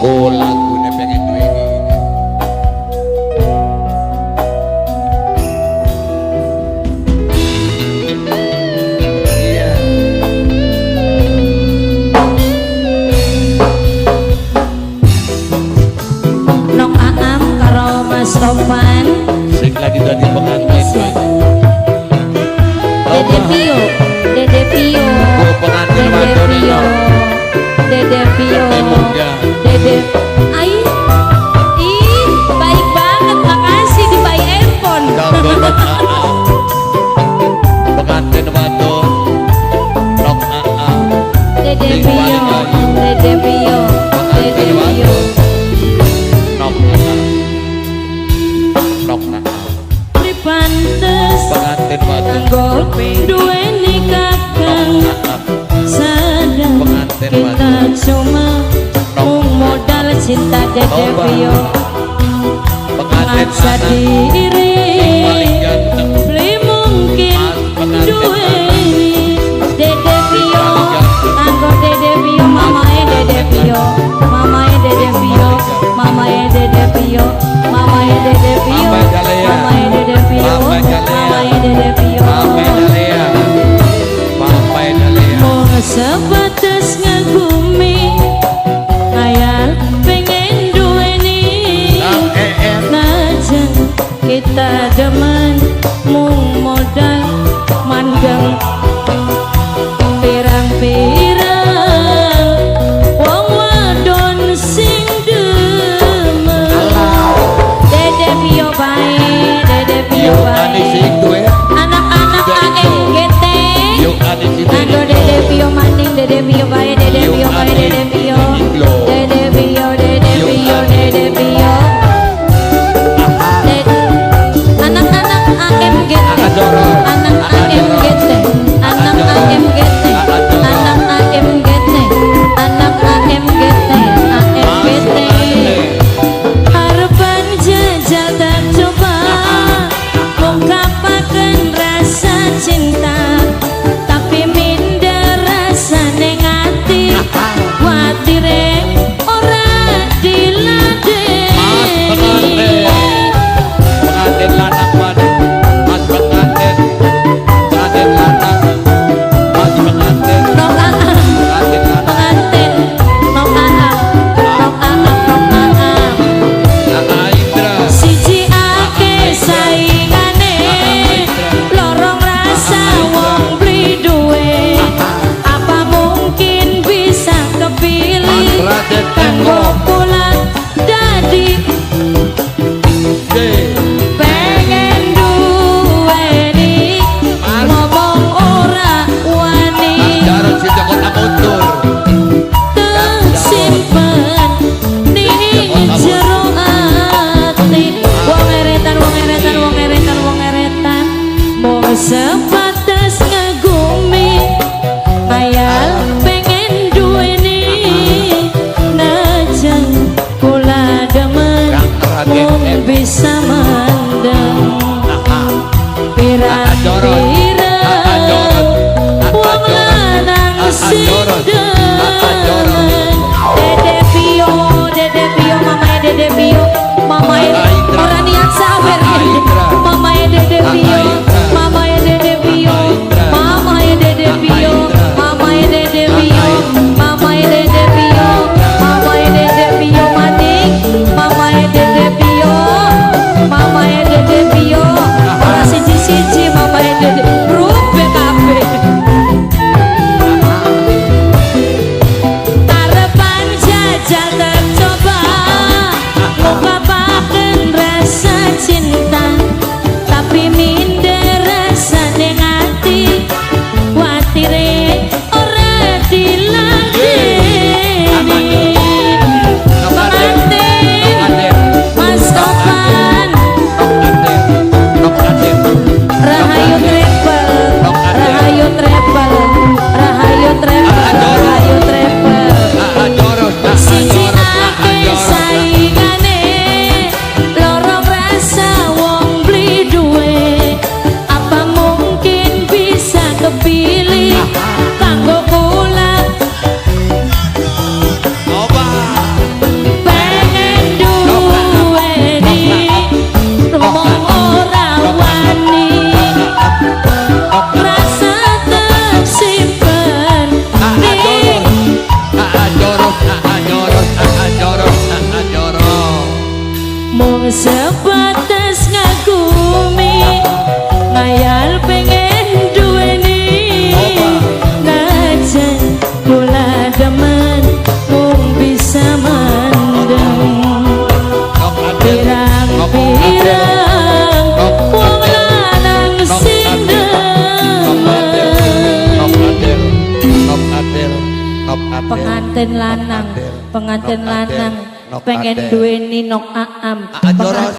Oh lagunya pengen duwe iki. Iya. Nok Aam karo Mas Topan Sing lagi dadi pengantin wae. Dede Pio Dede Pio Oh pengantin Dede wadon Pio Dede Pio ya. Dede Ai ih baik banget makasih di bayi handphone Kanggo Nok Aam. Pengantin wadon Nok Aam. Dede Sing Pio paling ayu. Dede Pio Dede Pengantin Pio wadon Nok Aam. Nok Aam. Pripantes Pengantin wadon nggo duweni kakang Nok Aam. sadar Pengantin kita wadon cuma mung modal cinta Dede Toba. Pio Pengantin maksa anak diri paling ganteng. beli mungkin Pengantin duweni Dede Pio kanggo Dede Pio mamae Dede Pio mamae Dede Pio mamae Dede Pio mamae Dede Pio Mamae Jalea. mamae Dede Pio Mamae Jalea. mamae Dede Pio Mamai Dalea. Mamai Dalea. mau sebatas ngagumi ayal pengen duweni najan kita pengantin lanang pengen duweni nok aam Ajoro